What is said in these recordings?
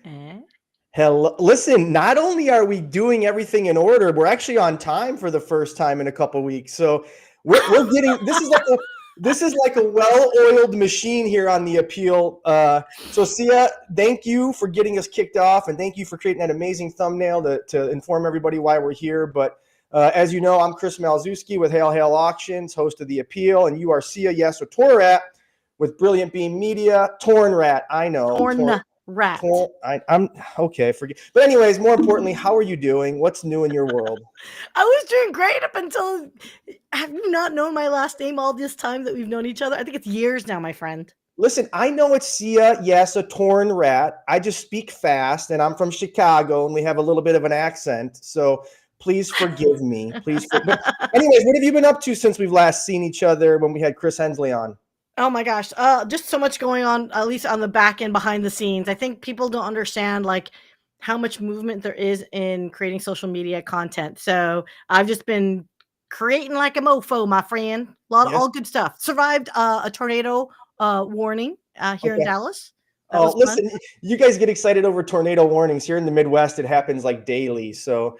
Eh? Hello. Listen, not only are we doing everything in order, we're actually on time for the first time in a couple weeks. So we're getting this is like a well-oiled machine here on the appeal. So Sia, thank you for getting us kicked off, and thank you for creating that amazing thumbnail to inform everybody why we're here. But as you know, I'm Chris Malzewski with Hail Hail Auctions, host of the appeal, and you are Sia Yes or Torn Rat with Brilliant Beam Media. Torn Rat, I know. Torn rat. I'm okay. Forget. But anyways, more importantly, how are you doing? What's new in your world? I was doing great up until. Have you not known my last name all this time that we've known each other? I think it's years now, my friend. Listen, I know it's Sia, yes, a torn rat. I just speak fast, and I'm from Chicago, and we have a little bit of an accent. So please forgive me. But anyways, what have you been up to since we've last seen each other when we had Chris Hensley on? Oh my gosh. Just so much going on, at least on the back end behind the scenes. I think people don't understand like how much movement there is in creating social media content. So I've just been creating like a mofo, my friend. A lot of Yes. all good stuff. Survived a tornado warning here in Okay. Dallas. That Oh, was fun. listen, you guys get excited over tornado warnings. Here in the Midwest, it happens like daily. So,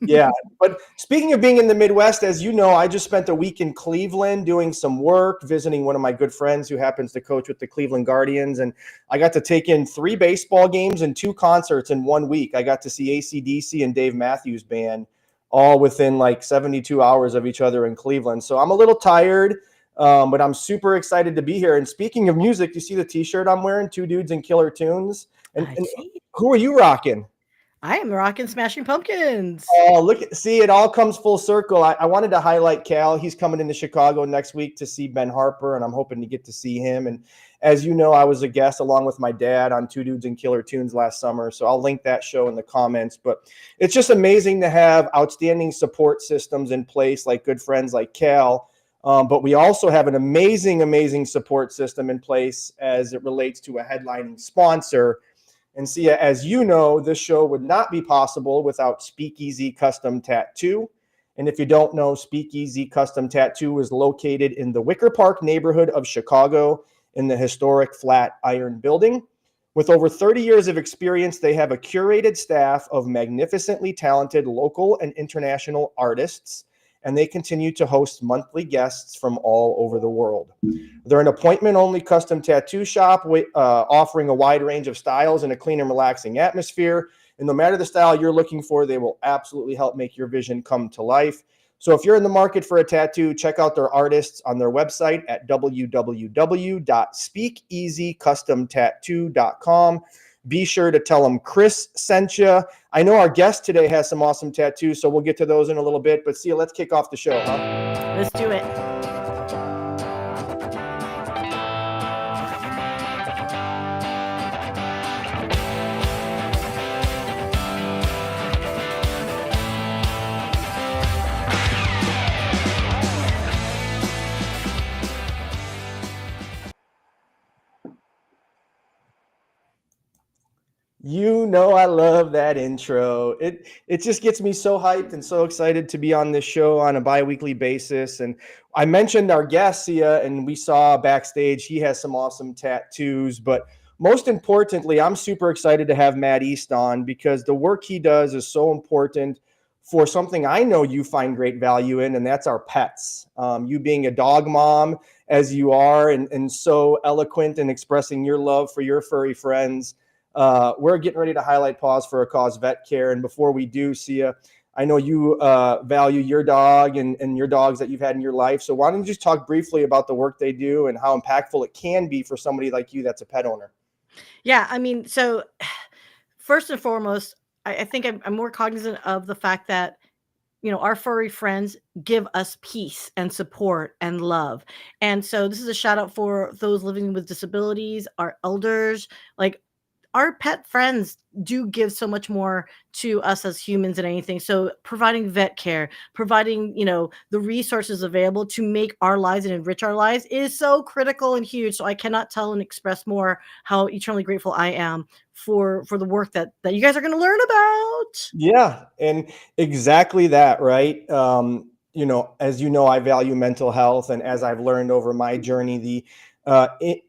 yeah. But speaking of being in the Midwest, as you know, I just spent a week in Cleveland doing some work, visiting one of my good friends who happens to coach with the Cleveland Guardians. And I got to take in 3 baseball games and 2 concerts in 1 week. I got to see AC/DC and Dave Matthews Band all within like 72 hours of each other in Cleveland. So I'm a little tired. But I'm super excited to be here. And speaking of music, you see the T-shirt I'm wearing? 2 Dudes and Killer Tunes. I And see. who are you rocking? I am rocking Smashing Pumpkins. Oh, see, it all comes full circle. I wanted to highlight Cal. He's coming into Chicago next week to see Ben Harper, and I'm hoping to get to see him. And as you know, I was a guest along with my dad on 2 Dudes and Killer Tunes last summer. So I'll link that show in the comments. But it's just amazing to have outstanding support systems in place, like good friends like Cal. But we also have an amazing support system in place as it relates to a headlining sponsor. And see, as you know, this show would not be possible without Speakeasy Custom Tattoo. And if you don't know, Speakeasy Custom Tattoo is located in the Wicker Park neighborhood of Chicago in the historic Flatiron Building. With over 30 years of experience, they have a curated staff of magnificently talented local and international artists, and they continue to host monthly guests from all over the world. They're an appointment-only custom tattoo shop offering a wide range of styles in a clean and relaxing atmosphere. And no matter the style you're looking for, they will absolutely help make your vision come to life. So if you're in the market for a tattoo, check out their artists on their website at www.speakeasycustomtattoo.com. Be sure to tell them Chris sent you. I know our guest today has some awesome tattoos, so we'll get to those in a little bit. But see, let's kick off the show, huh? Let's do it. You know I love that intro. It just gets me so hyped and so excited to be on this show on a bi-weekly basis. And I mentioned our guest, Sia, and we saw backstage he has some awesome tattoos. But most importantly, I'm super excited to have Matt East on because the work he does is so important for something I know you find great value in, and that's our pets. You being a dog mom as you are and so eloquent in expressing your love for your furry friends. We're getting ready to highlight Paws for a Cause Vet Care. And before we do, Sia, I know you value your dog and your dogs that you've had in your life. So why don't you just talk briefly about the work they do and how impactful it can be for somebody like you that's a pet owner? Yeah, I mean, so first and foremost, I think I'm more cognizant of the fact that our furry friends give us peace and support and love. And so this is a shout out for those living with disabilities, our elders, like our pet friends do give so much more to us as humans than anything. So providing vet care, providing, the resources available to make our lives and enrich our lives is so critical and huge. So I cannot tell and express more how eternally grateful I am for the work that you guys are going to learn about. Yeah, and exactly that, right? As you know, I value mental health, and as I've learned over my journey,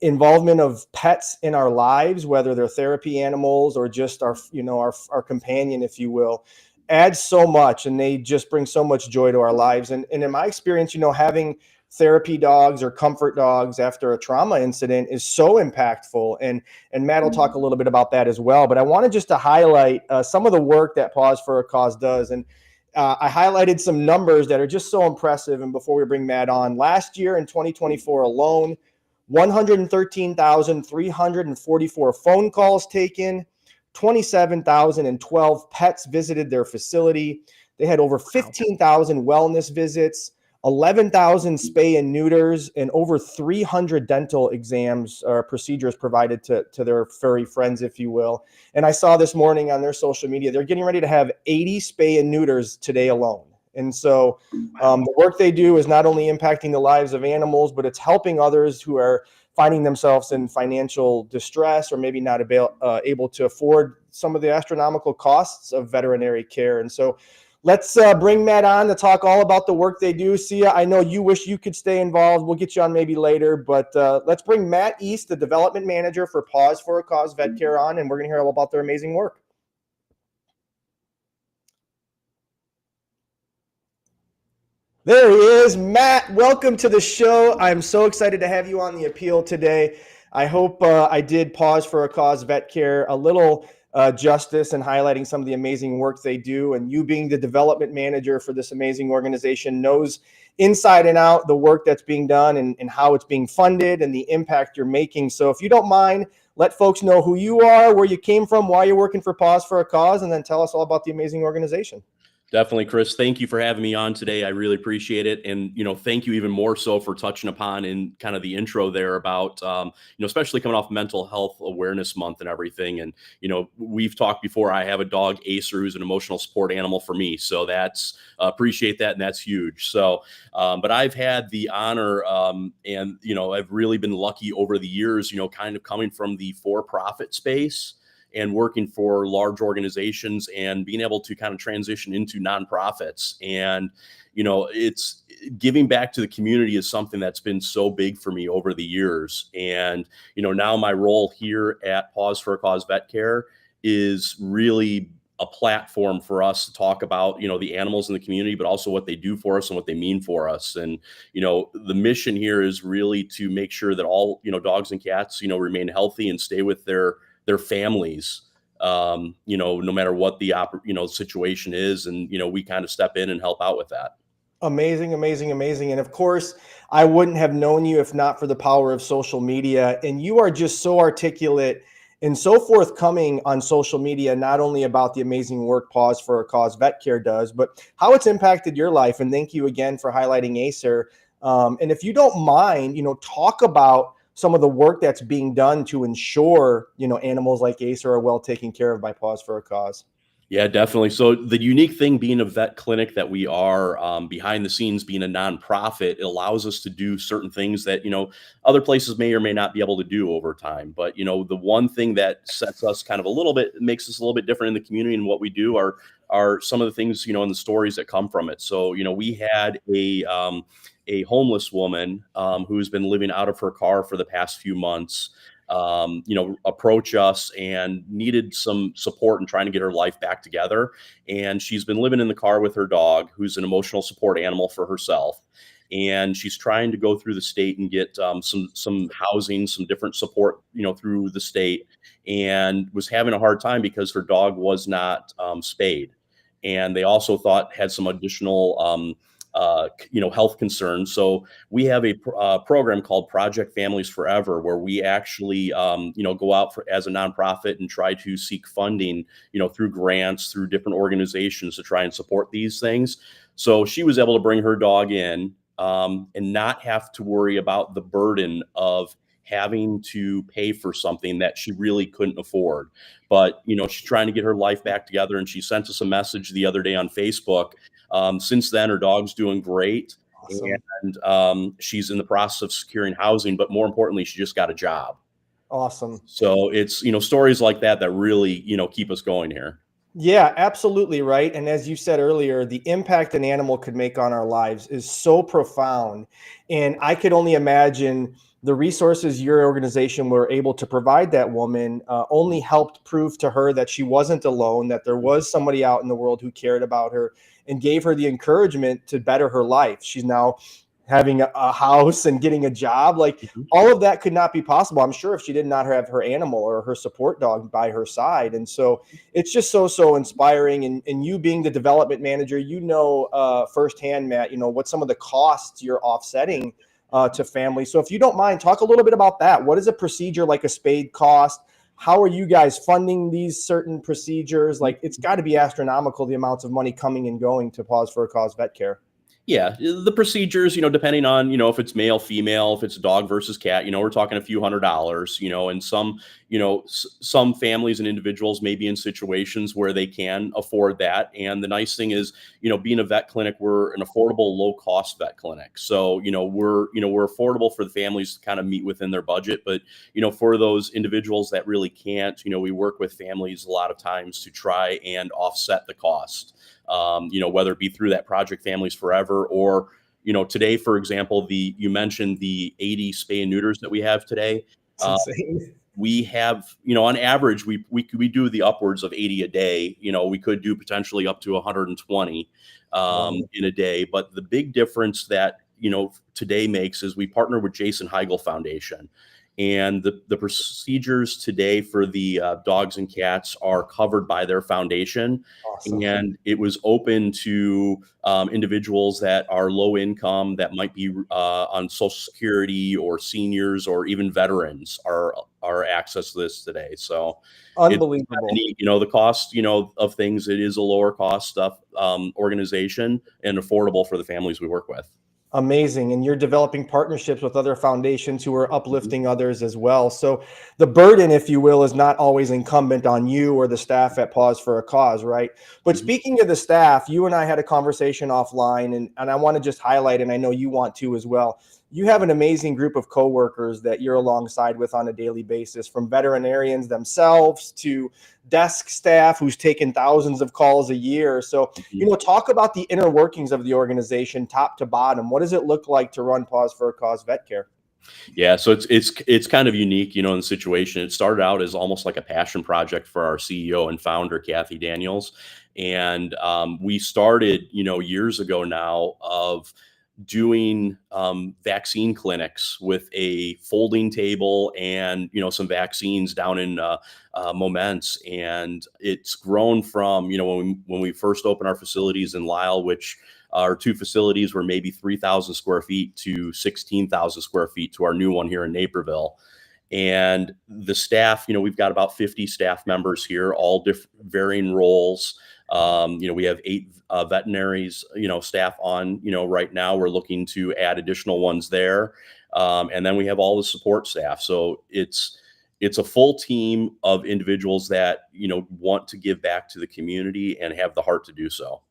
involvement of pets in our lives, whether they're therapy animals or just our companion, if you will, adds so much, and they just bring so much joy to our lives. And in my experience, having therapy dogs or comfort dogs after a trauma incident is so impactful. And Matt will talk a little bit about that as well. But I wanted just to highlight some of the work that Paws for a Cause does. And I highlighted some numbers that are just so impressive. And before we bring Matt on, last year in 2024 alone, 113,344 phone calls taken, 27,012 pets visited their facility. They had over 15,000 wellness visits, 11,000 spay and neuters, and over 300 dental exams or procedures provided to their furry friends, if you will. And I saw this morning on their social media, they're getting ready to have 80 spay and neuters today alone. And so the work they do is not only impacting the lives of animals, but it's helping others who are finding themselves in financial distress or maybe not able to afford some of the astronomical costs of veterinary care. And so let's bring Matt on to talk all about the work they do. Sia, I know you wish you could stay involved. We'll get you on maybe later, but let's bring Matt East, the development manager for Paws for a Cause Vet Care, on, and we're going to hear all about their amazing work. There he is, Matt. Welcome to the show. I'm so excited to have you on the appeal today. I hope I did Paws for a Cause Vet Care a little justice and highlighting some of the amazing work they do. And you being the development manager for this amazing organization knows inside and out the work that's being done and how it's being funded and the impact you're making. So if you don't mind, let folks know who you are, where you came from, why you're working for Paws for a Cause, and then tell us all about the amazing organization. Definitely, Chris. Thank you for having me on today. I really appreciate it. And, thank you even more so for touching upon in kind of the intro there about, especially coming off Mental Health Awareness Month and everything. And, we've talked before, I have a dog, Acer, who's an emotional support animal for me. So that's, appreciate that. And that's huge. So, but I've had the honor and, I've really been lucky over the years, kind of coming from the for-profit space and working for large organizations and being able to kind of transition into nonprofits. And, it's giving back to the community is something that's been so big for me over the years. And, now my role here at Paws for a Cause Vet Care is really a platform for us to talk about, the animals in the community, but also what they do for us and what they mean for us. And, the mission here is really to make sure that all, dogs and cats, remain healthy and stay with their families, no matter what the situation is. And, we kind of step in and help out with that. Amazing, amazing, amazing. And of course, I wouldn't have known you if not for the power of social media. And you are just so articulate and so forthcoming on social media, not only about the amazing work Paws for a Cause Vet Care does, but how it's impacted your life. And thank you again for highlighting Acer. And if you don't mind, talk about some of the work that's being done to ensure, animals like Acer are well taken care of by Paws for a Cause. Yeah, definitely. So the unique thing being a vet clinic that we are, behind the scenes being a nonprofit, it allows us to do certain things that, other places may or may not be able to do over time. But, the one thing that sets us kind of a little bit, makes us a little bit different in the community and what we do are some of the things, and the stories that come from it. So, we had a homeless woman who's been living out of her car for the past few months, approach us and needed some support in trying to get her life back together. And she's been living in the car with her dog, who's an emotional support animal for herself. And she's trying to go through the state and get some housing, some different support, through the state, and was having a hard time because her dog was not spayed. And they also thought had some additional health concerns. So we have a program called Project Families Forever, where we actually, go out as a nonprofit and try to seek funding, through grants, through different organizations to try and support these things. So she was able to bring her dog in and not have to worry about the burden of having to pay for something that she really couldn't afford. But, she's trying to get her life back together. And she sent us a message the other day on Facebook. Since then, her dog's doing great. Awesome. And she's in the process of securing housing, but more importantly, she just got a job. Awesome. So it's, stories like that really, keep us going here. Yeah, absolutely right. And as you said earlier, the impact an animal could make on our lives is so profound. And I could only imagine, the resources your organization were able to provide that woman only helped prove to her that she wasn't alone, that there was somebody out in the world who cared about her and gave her the encouragement to better her life. She's now having a house and getting a job. Like, Mhm. all of that could not be possible, I'm sure, if she did not have her animal or her support dog by her side. And so it's just so inspiring. And you being the development manager, firsthand, Matt, what some of the costs you're offsetting to families. So if you don't mind, talk a little bit about that. What is a procedure like a spade cost? How are you guys funding these certain procedures? Like, it's got to be astronomical, the amounts of money coming and going to Paws for a Cause Vet Care. Yeah, the procedures, depending on, if it's male, female, if it's dog versus cat, we're talking a few $100s, and some, some families and individuals may be in situations where they can afford that. And the nice thing is, being a vet clinic, we're an affordable, low cost vet clinic. So, we're affordable for the families to kind of meet within their budget. But, for those individuals that really can't, we work with families a lot of times to try and offset the cost. Whether it be through that Project Families Forever or, today, for example, you mentioned the 80 spay and neuters that we have today. It's insane. We have, on average, we do the upwards of 80 a day. We could do potentially up to 120 in a day. But the big difference that, today makes is we partner with Jason Heigl Foundation. And the procedures today for the dogs and cats are covered by their foundation. Awesome. And it was open to individuals that are low income, that might be on Social Security, or seniors, or even veterans are access to this today. So Unbelievable. it's, the cost, of things, it is a lower cost stuff organization, and affordable for the families we work with. Amazing. And you're developing partnerships with other foundations who are uplifting others as well. So the burden, if you will, is not always incumbent on you or the staff at Paws for a Cause, right? But speaking of the staff, you and I had a conversation offline, and I want to just highlight, and I know you want to as well. You have an amazing group of coworkers that you're alongside with on a daily basis, from veterinarians themselves to desk staff who's taken thousands of calls a year. So, talk about the inner workings of the organization, top to bottom. What does it look like to run Paws for a Cause Vet Care? Yeah, so it's kind of unique, in the situation. It started out as almost like a passion project for our CEO and founder, Kathy Daniels. And we started, years ago now, of doing vaccine clinics with a folding table and, some vaccines down in Moments. And it's grown from, when we first opened our facilities in Lisle, which our two facilities were maybe 3,000 square feet to 16,000 square feet to our new one here in Naperville. And the staff, we've got about 50 staff members here, all different, varying roles. We have 8 veterinaries, staff on, right now. We're looking to add additional ones there. And then we have all the support staff. So it's a full team of individuals that, want to give back to the community and have the heart to do so.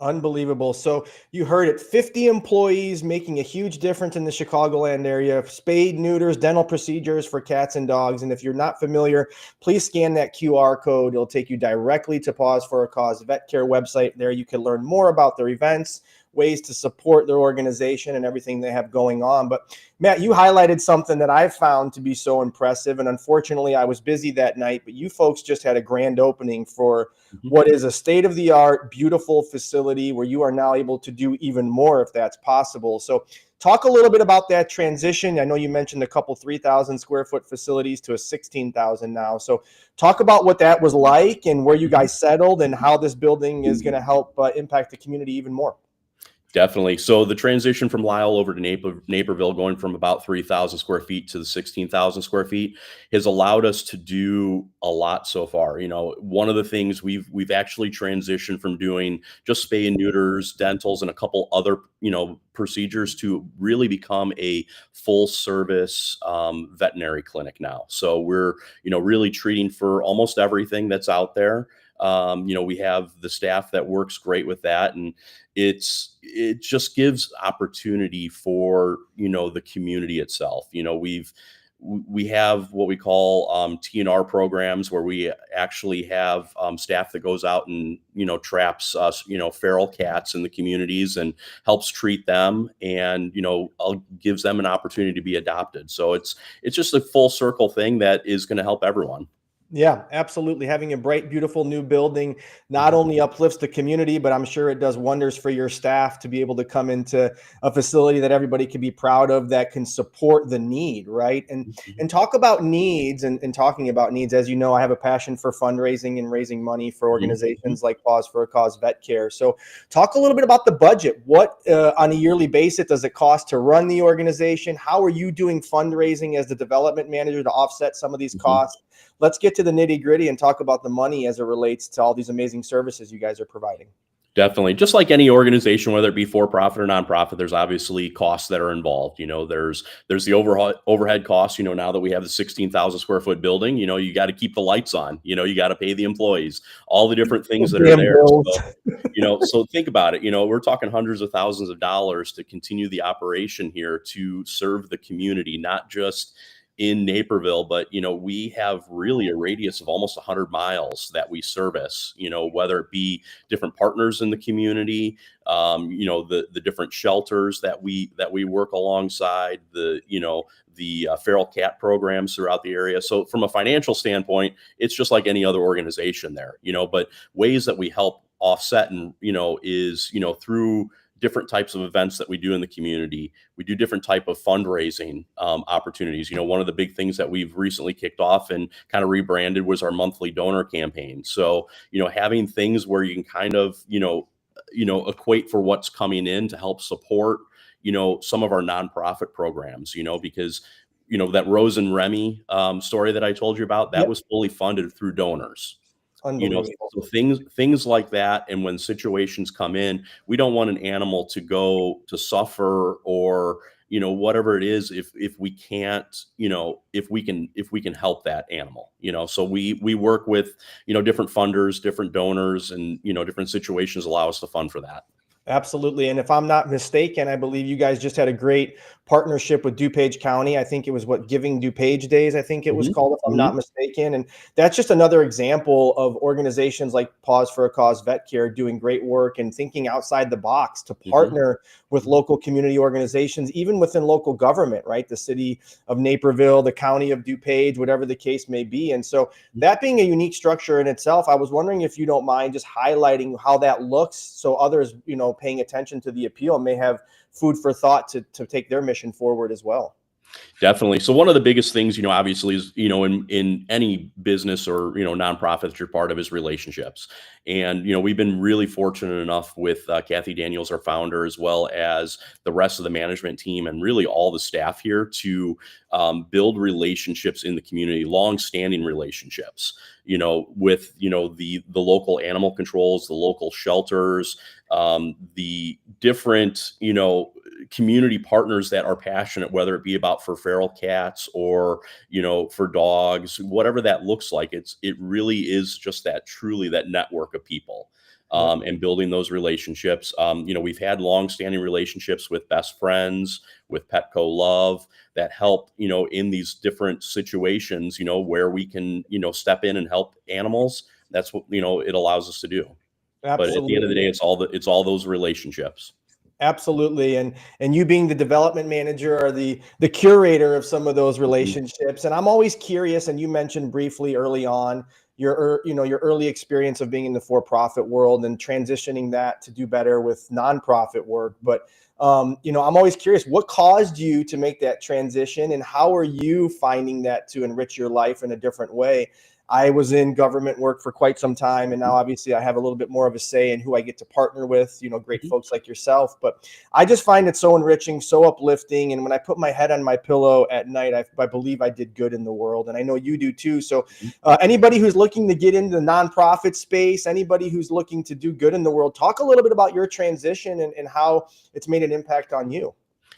Unbelievable. So you heard it, 50 employees making a huge difference in the Chicagoland area, spade, neuters, dental procedures for cats and dogs. And if you're not familiar, please scan that QR code. It'll take you directly to Paws for a Cause Vet Care website. There you can learn more about their events, ways to support their organization, and everything they have going on. But Matt, you highlighted something that I've found to be so impressive. And unfortunately, I was busy that night, but you folks just had a grand opening for what is a state-of-the-art, beautiful facility where you are now able to do even more if that's possible. So talk a little bit about that transition. I know you mentioned a couple 3,000 square foot facilities to a 16,000 now. So talk about what that was like and where you guys settled and how this building is going to help impact the community even more. Definitely. So the transition from Lisle over to Naperville, going from about 3,000 square feet to the 16,000 square feet, has allowed us to do a lot so far. One of the things we've actually transitioned from doing just spay and neuters, dentals, and a couple other, procedures to really become a full service veterinary clinic now. So we're, really treating for almost everything that's out there. We have the staff that works great with that, and it just gives opportunity for, the community itself. we have what we call TNR programs, where we actually have staff that goes out and, traps feral cats in the communities and helps treat them, and, gives them an opportunity to be adopted. So it's just a full circle thing that is going to help everyone. Yeah, absolutely. Having a bright, beautiful new building not only uplifts the community, but I'm sure it does wonders for your staff to be able to come into a facility that everybody can be proud of, that can support the need, right? And talk about needs, and talking about needs, as you know, I have a passion for fundraising and raising money for organizations like Paws for a Cause Vet Care. So talk a little bit about the budget. What on a yearly basis does it cost to run the organization? How are you doing fundraising as the development manager to offset some of these costs? Let's get to the nitty gritty and talk about the money as it relates to all these amazing services you guys are providing. Definitely. Just like any organization, whether it be for profit or nonprofit, there's obviously costs that are involved. There's the overhead costs, now that we have the 16,000 square foot building, you got to keep the lights on, you got to pay the employees, all the different things that are there. So think about it. We're talking hundreds of thousands of dollars to continue the operation here to serve the community, not just in Naperville, but we have really a radius of almost 100 miles that we service, whether it be different partners in the community, the different shelters that we work alongside, the feral cat programs throughout the area. So from a financial standpoint, it's just like any other organization there, but ways that we help offset and is through different types of events that we do in the community. We do different type of fundraising opportunities. One of the big things that we've recently kicked off and kind of rebranded was our monthly donor campaign. So, having things where you can kind of, equate for what's coming in to help support, some of our nonprofit programs, because, that Rose and Remy story that I told you about, that was fully funded through donors. So things like that. And when situations come in, we don't want an animal to go to suffer or, whatever it is, if we can't, if we can help that animal, so we work with, different funders, different donors, and, different situations allow us to fund for that. Absolutely. And if I'm not mistaken, I believe you guys just had a great partnership with DuPage County. I think it was Giving DuPage Days, I think it was called, if I'm not mistaken. And that's just another example of organizations like Paws for a Cause Vet Care doing great work and thinking outside the box to partner with local community organizations, even within local government, right? The city of Naperville, the county of DuPage, whatever the case may be. And so that being a unique structure in itself, I was wondering if you don't mind just highlighting how that looks, so others, paying attention to the appeal may have food for thought to take their mission forward as well. Definitely. So one of the biggest things, obviously is, in any business or, nonprofit that you're part of is relationships. And, we've been really fortunate enough with Kathy Daniels, our founder, as well as the rest of the management team and really all the staff here to build relationships in the community, long-standing relationships, with, the local animal controls, the local shelters, the different, community partners that are passionate, whether it be about for feral cats or, for dogs, whatever that looks like. It really is just truly that network of people, and building those relationships. We've had long-standing relationships with Best Friends, with Petco Love, that help, in these different situations, where we can, step in and help animals. That's what, it allows us to do. Absolutely. But at the end of the day, it's all those relationships. Absolutely. And you being the development manager or the curator of some of those relationships. And I'm always curious, and you mentioned briefly early on your early experience of being in the for-profit world and transitioning that to do better with nonprofit work. But I'm always curious, what caused you to make that transition, and how are you finding that to enrich your life in a different way? I was in government work for quite some time, and now obviously I have a little bit more of a say in who I get to partner with, great folks like yourself. But I just find it so enriching, so uplifting. And when I put my head on my pillow at night, I believe I did good in the world. And I know you do too. So anybody who's looking to get into the nonprofit space, anybody who's looking to do good in the world, talk a little bit about your transition and how it's made an impact on you.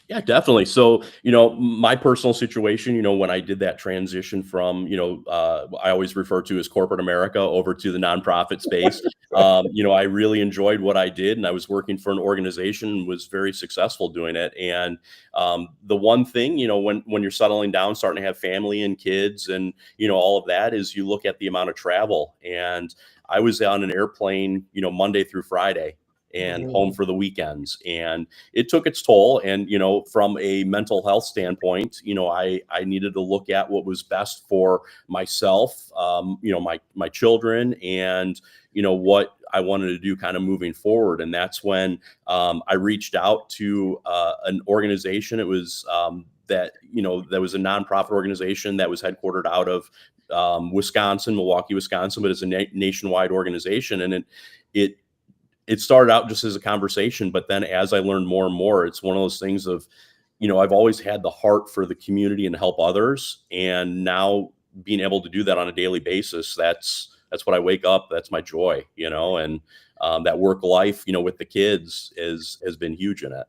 Yeah, definitely. So, my personal situation, when I did that transition from, I always refer to as corporate America over to the nonprofit space, I really enjoyed what I did, and I was working for an organization and was very successful doing it. And the one thing, when you're settling down, starting to have family and kids and, all of that, is you look at the amount of travel. And I was on an airplane, Monday through Friday and home for the weekends. And it took its toll. And, from a mental health standpoint, I needed to look at what was best for myself, my children, and, what I wanted to do kind of moving forward. And that's when I reached out to an organization. It was that was a nonprofit organization that was headquartered out of Wisconsin, Milwaukee, Wisconsin, but it's a nationwide organization. And it started out just as a conversation, but then as I learned more and more, it's one of those things of, I've always had the heart for the community and help others. And now being able to do that on a daily basis, that's what I wake up. That's my joy, and that work life, with the kids has been huge in it.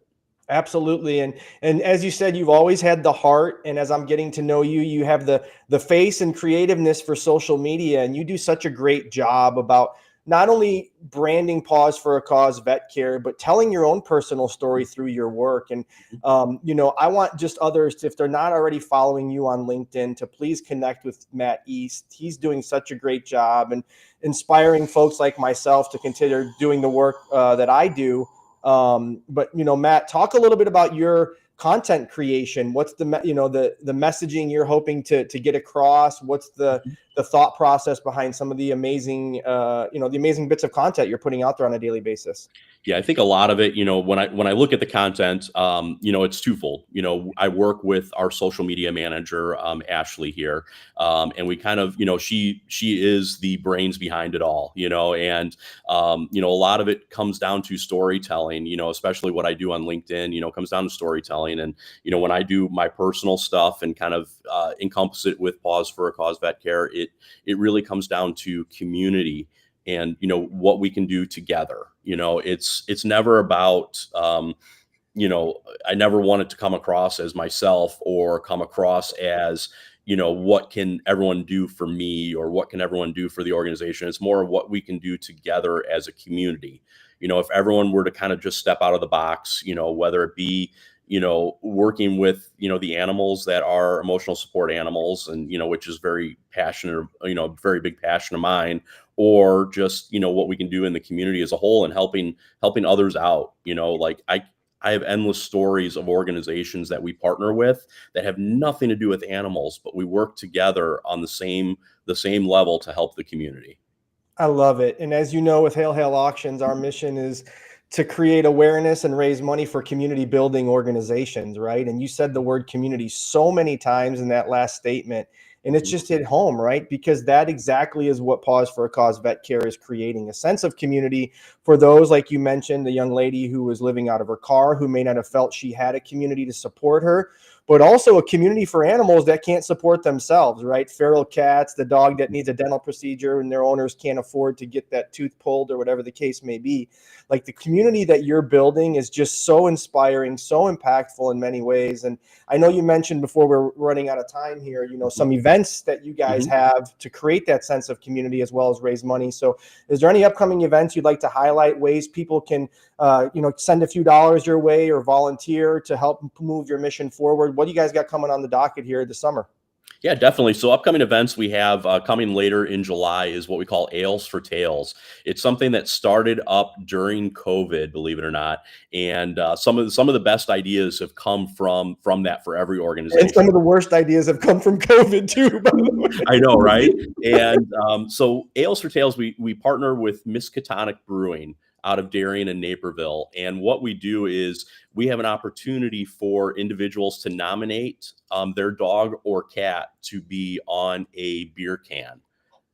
Absolutely. And as you said, you've always had the heart. And as I'm getting to know you, you have the face and creativeness for social media. And you do such a great job about not only branding Paws for a Cause Vet Care, but telling your own personal story through your work. And, I want just others, if they're not already following you on LinkedIn, to please connect with Matt East. He's doing such a great job and inspiring folks like myself to consider doing the work that I do. But Matt, talk a little bit about your content creation. What's the messaging you're hoping to get across? What's the thought process behind some of the amazing the amazing bits of content you're putting out there on a daily basis? Yeah, I think a lot of it, when I look at the content, it's twofold. I work with our social media manager, Ashley here, and we kind of, she is the brains behind it all, and a lot of it comes down to storytelling. Especially what I do on LinkedIn, comes down to storytelling. And when I do my personal stuff and kind of encompass it with Paws for a Cause Vet Care, it really comes down to community and what we can do together. It's never about I never want it to come across as myself or come across as what can everyone do for me or what can everyone do for the organization. It's more of what we can do together as a community. If everyone were to kind of just step out of the box, whether it be working with, the animals that are emotional support animals and, which is very passionate, very big passion of mine, or just, what we can do in the community as a whole and helping others out. Like I have endless stories of organizations that we partner with that have nothing to do with animals, but we work together on the same level to help the community. I love it. And as you know, with Hail Hail Auctions, our mission is to create awareness and raise money for community building organizations, right? And you said the word community so many times in that last statement, and it's just hit home, right? Because that exactly is what Paws for a Cause Vet Care is creating, a sense of community for those, like you mentioned, the young lady who was living out of her car, who may not have felt she had a community to support her, but also a community for animals that can't support themselves, right? Feral cats, the dog that needs a dental procedure and their owners can't afford to get that tooth pulled or whatever the case may be. Like the community that you're building is just so inspiring, so impactful in many ways. And I know you mentioned before we're running out of time here, some events that you guys have to create that sense of community as well as raise money. So is there any upcoming events you'd like to highlight, ways people can, send a few dollars your way or volunteer to help move your mission forward? What do you guys got coming on the docket here this summer? Yeah, definitely. So upcoming events we have coming later in July is what we call Ales for Tails. It's something that started up during COVID, believe it or not. And some of the best ideas have come from that for every organization. And some of the worst ideas have come from COVID too, by the way. I know, right? And so Ales for Tails, we partner with Miskatonic Brewing out of Darien and Naperville. And what we do is we have an opportunity for individuals to nominate their dog or cat to be on a beer can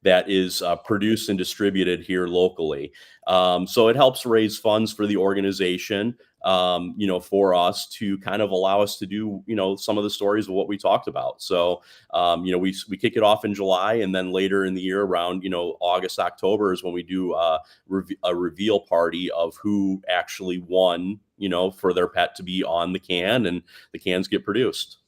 that is produced and distributed here locally. So it helps raise funds for the organization, for us to kind of allow us to do, some of the stories of what we talked about. So, we kick it off in July, and then later in the year around, August, October is when we do a reveal party of who actually won, for their pet to be on the can, and the cans get produced.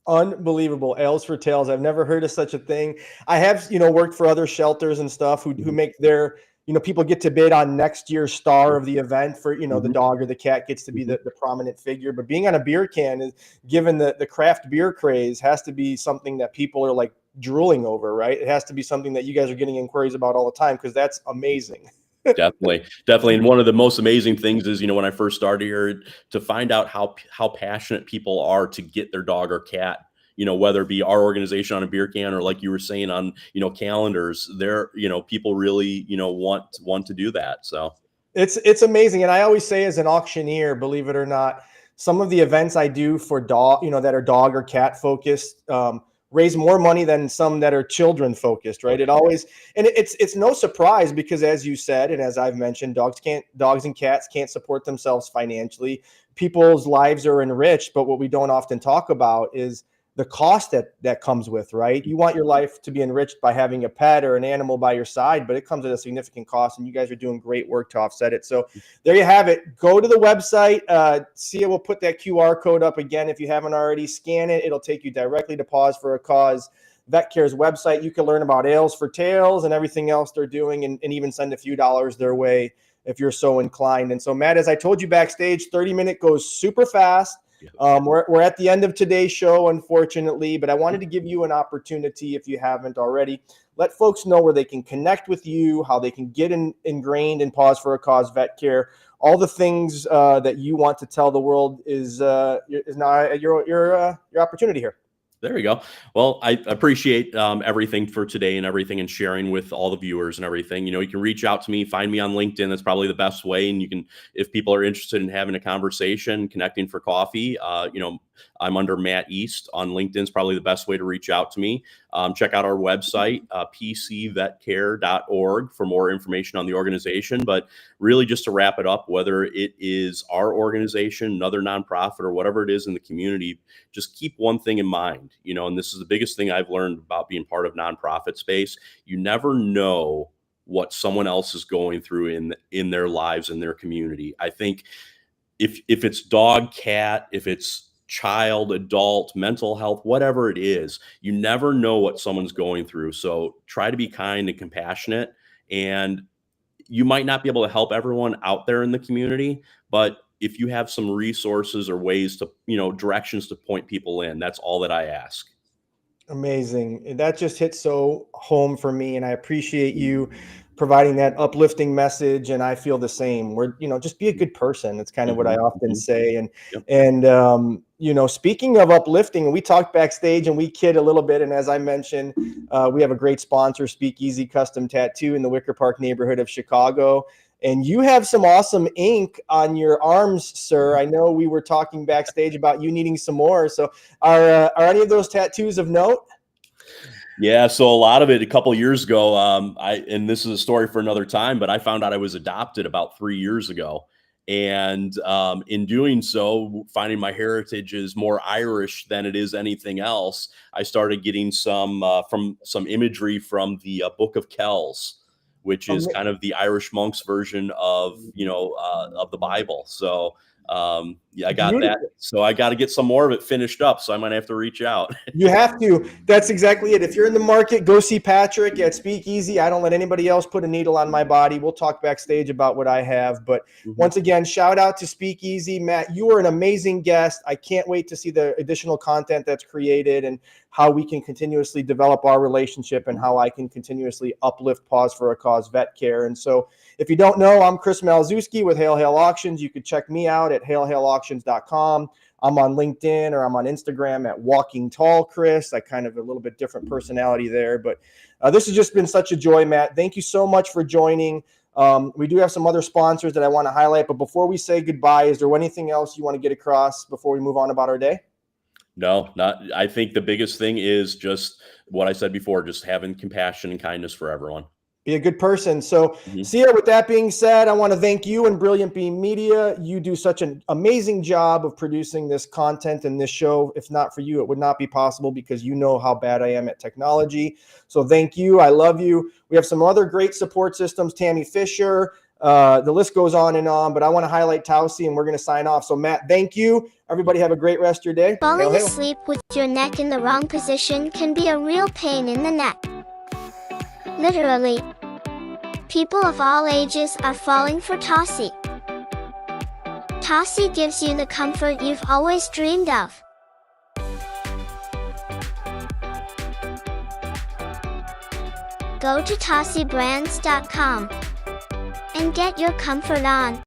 Unbelievable. Ales for Tails. I've never heard of such a thing. I have, worked for other shelters and stuff who make their people get to bid on next year's star of the event for, the dog or the cat gets to be the prominent figure. But being on a beer can is, given the craft beer craze, has to be something that people are like drooling over, right? It has to be something that you guys are getting inquiries about all the time, because that's amazing. Definitely. And one of the most amazing things is, when I first started here, to find out how passionate people are to get their dog or cat, whether it be our organization on a beer can or, like you were saying, on, calendars, there, people really, want to do that. So it's amazing. And I always say, as an auctioneer, believe it or not, some of the events I do for dog, that are dog or cat focused, raise more money than some that are children focused, right? It always, and it's no surprise, because as you said, and as I've mentioned, dogs and cats can't support themselves financially. People's lives are enriched, but what we don't often talk about is the cost that comes with, right? You want your life to be enriched by having a pet or an animal by your side, but it comes at a significant cost, and you guys are doing great work to offset it. So there you have it. Go to the website. Sia will put that QR code up again. If you haven't already, scan it. It'll take you directly to Paws for a Cause Vet Care's website. You can learn about Ales for Tails and everything else they're doing, and even send a few dollars their way if you're so inclined. And so, Matt, as I told you backstage, 30-minute goes super fast. We're at the end of today's show, unfortunately, but I wanted to give you an opportunity, if you haven't already, let folks know where they can connect with you, how they can get ingrained in Paws for a Cause Vet Care. All the things that you want to tell the world is now your opportunity here. There you go. Well, I appreciate everything for today and everything, and sharing with all the viewers and everything. You can reach out to me, find me on LinkedIn. That's probably the best way. And you can, if people are interested in having a conversation, connecting for coffee, I'm under Matt East on LinkedIn. Is probably the best way to reach out to me. Check out our website, pcvetcare.org, for more information on the organization. But really, just to wrap it up, whether it is our organization, another nonprofit, or whatever it is in the community, just keep one thing in mind, and this is the biggest thing I've learned about being part of nonprofit space. You never know what someone else is going through in their lives, in their community. I think if it's dog, cat, if it's child, adult, mental health, whatever it is, you never know what someone's going through. So try to be kind and compassionate. And you might not be able to help everyone out there in the community, but if you have some resources or ways to, directions to point people in, that's all that I ask. Amazing. That just hit so home for me, and I appreciate you providing that uplifting message. And I feel the same. Just be a good person. That's kind of what I often say. And speaking of uplifting, we talked backstage and we kid a little bit. And as I mentioned, we have a great sponsor, Speakeasy Custom Tattoo, in the Wicker Park neighborhood of Chicago. And you have some awesome ink on your arms, sir. I know we were talking backstage about you needing some more. So are any of those tattoos of note? Yeah, so a lot of it, a couple of years ago, and this is a story for another time, but I found out I was adopted about 3 years ago. And in doing so, finding my heritage is more Irish than it is anything else, I started getting some imagery from the Book of Kells, which is kind of the Irish monks version of the Bible. So I got that. So I got to get some more of it finished up. So I might have to reach out. You have to. That's exactly it. If you're in the market, go see Patrick at Speakeasy. I don't let anybody else put a needle on my body. We'll talk backstage about what I have. But once again, shout out to Speakeasy. Matt, you are an amazing guest. I can't wait to see the additional content that's created and how we can continuously develop our relationship and how I can continuously uplift Paws for a Cause Vet Care. And so if you don't know, I'm Chris Malzewski with Hail Hail Auctions. You could check me out at hailhailauctions.com. I'm on LinkedIn or I'm on Instagram at Walking Tall Chris. I kind of a little bit different personality there. But this has just been such a joy, Matt. Thank you so much for joining. We do have some other sponsors that I want to highlight. But before we say goodbye, is there anything else you want to get across before we move on about our day? No, not. I think the biggest thing is just what I said before, just having compassion and kindness for everyone. Be a good person. So, Sia, with that being said, I want to thank you and Brilliant Beam Media. You do such an amazing job of producing this content and this show. If not for you, it would not be possible because you know how bad I am at technology. So thank you. I love you. We have some other great support systems, Tammy Fisher. The list goes on and on, but I want to highlight Tausi and we're going to sign off. So Matt, thank you. Everybody have a great rest of your day. Falling asleep with your neck in the wrong position can be a real pain in the neck. Literally. People of all ages are falling for Tossie. Tossie gives you the comfort you've always dreamed of. Go to TossieBrands.com and get your comfort on.